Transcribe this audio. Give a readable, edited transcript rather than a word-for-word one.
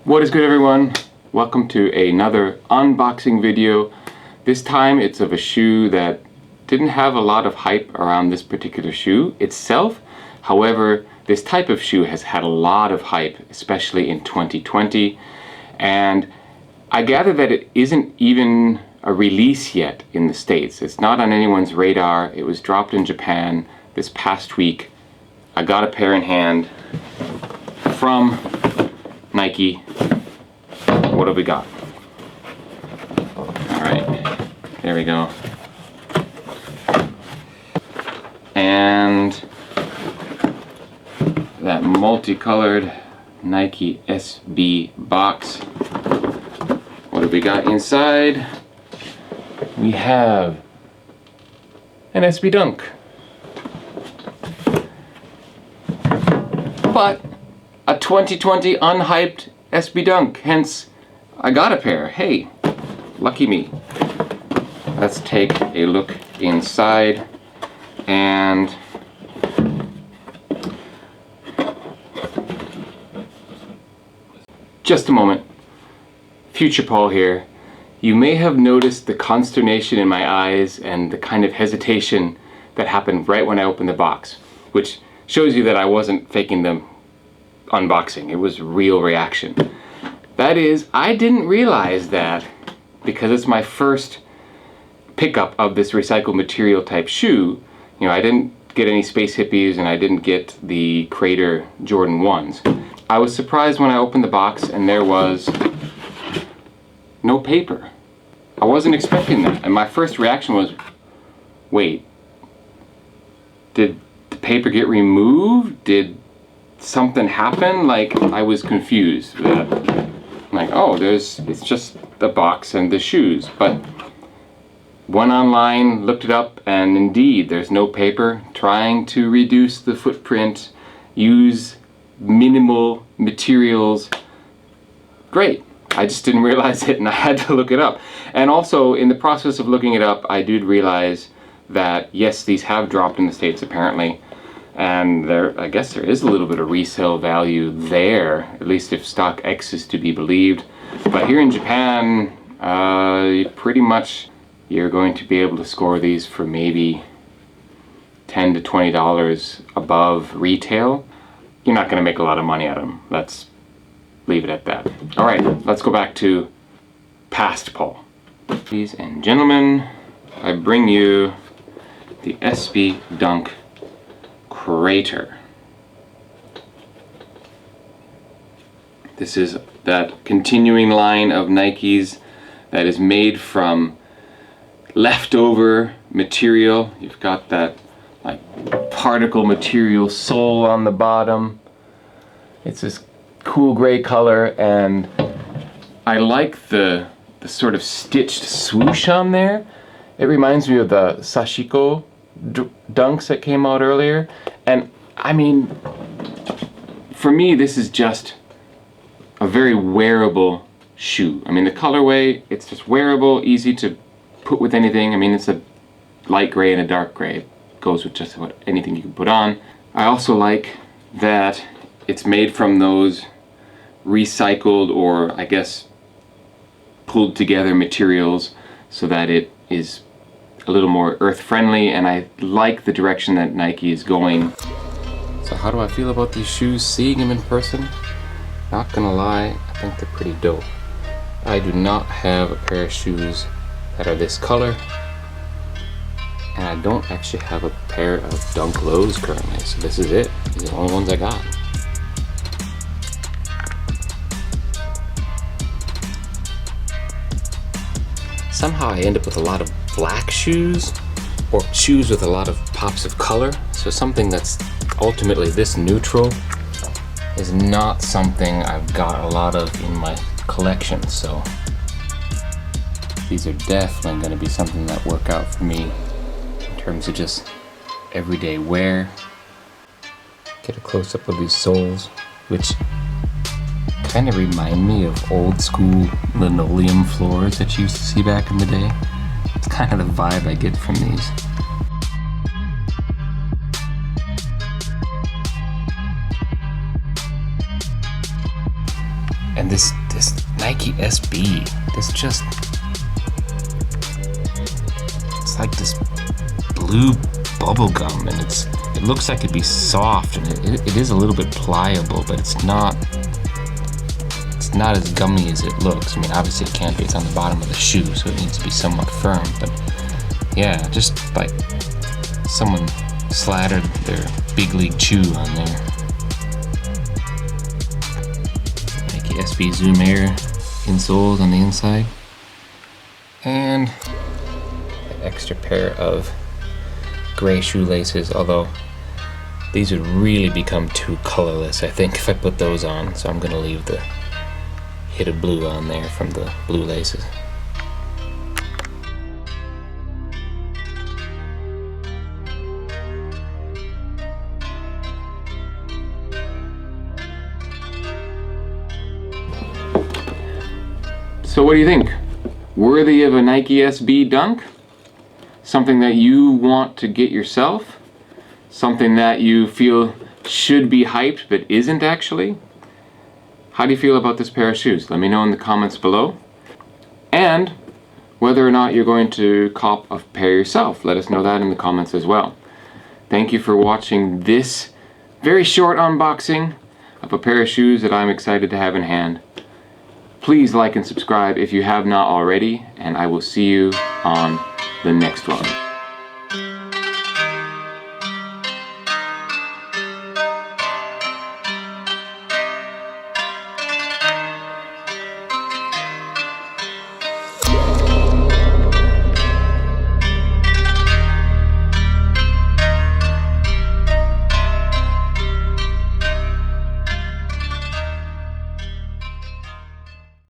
What is good, everyone? Welcome to another unboxing video. This time it's of a shoe that didn't have a lot of hype around this particular shoe itself. However, this type of shoe has had a lot of hype, especially in 2020. And I gather that it isn't even a release yet in the States. It's not on anyone's radar. It was dropped in Japan this past week. I got a pair in hand from Nike. What have we got? All right, there we go. And that multicolored Nike SB box. What have we got inside? We have an SB Dunk. But a 2020 unhyped SB Dunk, hence I got a pair. Hey, lucky me. Let's take a look inside and just a moment. Future Paul here. You may have noticed the consternation in my eyes and the kind of hesitation that happened right when I opened the box, which shows you that I wasn't faking the unboxing. It was real reaction. That is, I didn't realize that because it's my first pickup of this recycled material type shoe. You know, I didn't get any Space Hippies and I didn't get the Crater Jordan 1s. I was surprised when I opened the box and there was no paper. I wasn't expecting that. And my first reaction was, wait, did the paper get removed? Did something happen? Like, I was confused. Like, oh, it's just the box and the shoes. But went online, looked it up, and indeed, there's no paper. Trying to reduce the footprint, use minimal materials. Great. I just didn't realize it and I had to look it up. And also, in the process of looking it up, I did realize that yes, these have dropped in the States apparently. And I guess there is a little bit of resale value there, at least if StockX is to be believed. But here in Japan, pretty much you're going to be able to score these for maybe $10 to $20 above retail. You're not going to make a lot of money out of them. Let's leave it at that. All right, let's go back to past Paul. Ladies and gentlemen, I bring you the SB Dunk Crater. This is that continuing line of Nikes that is made from leftover material. You've got that like particle material sole on the bottom. It's this cool gray color, and I like the sort of stitched swoosh on there. It reminds me of the Sashiko dunks that came out earlier. And I mean, for me, this is just a very wearable shoe. I mean, the colorway, it's just wearable, easy to put with anything. I mean, it's a light gray and a dark gray. It goes with just about anything you can put on. I also like that it's made from those recycled, or I guess pulled together materials, so that it is a little more earth friendly, and I like the direction that Nike is going. So how do I feel about these shoes seeing them in person? Not gonna lie, I think they're pretty dope. I do not have a pair of shoes that are this color, and I don't actually have a pair of Dunk Lows currently, so this is it. These are the only ones I got. Somehow I end up with a lot of black shoes, or shoes with a lot of pops of color. So something that's ultimately this neutral is not something I've got a lot of in my collection. So these are definitely going to be something that work out for me in terms of just everyday wear. Get a close-up of these soles, which kind of remind me of old school linoleum floors that you used to see back in the day. It's kind of the vibe I get from these. And this Nike SB, it's like this blue bubble gum, and it looks like it'd be soft, and it is a little bit pliable, but it's not as gummy as it looks. I mean, obviously it can't be, it's on the bottom of the shoe, so it needs to be somewhat firm, but yeah, just like someone slattered their big league chew on there. Nike SB Zoom Air insoles on the inside, and an extra pair of gray shoelaces, although these would really become too colorless, I think, if I put those on, so I'm gonna leave the hit of blue on there from the blue laces. So what do you think? Worthy of a Nike SB Dunk? Something that you want to get yourself? Something that you feel should be hyped but isn't actually? How do you feel about this pair of shoes? Let me know in the comments below. And whether or not you're going to cop a pair yourself, let us know that in the comments as well. Thank you for watching this very short unboxing of a pair of shoes that I'm excited to have in hand. Please like and subscribe if you have not already, and I will see you on the next one.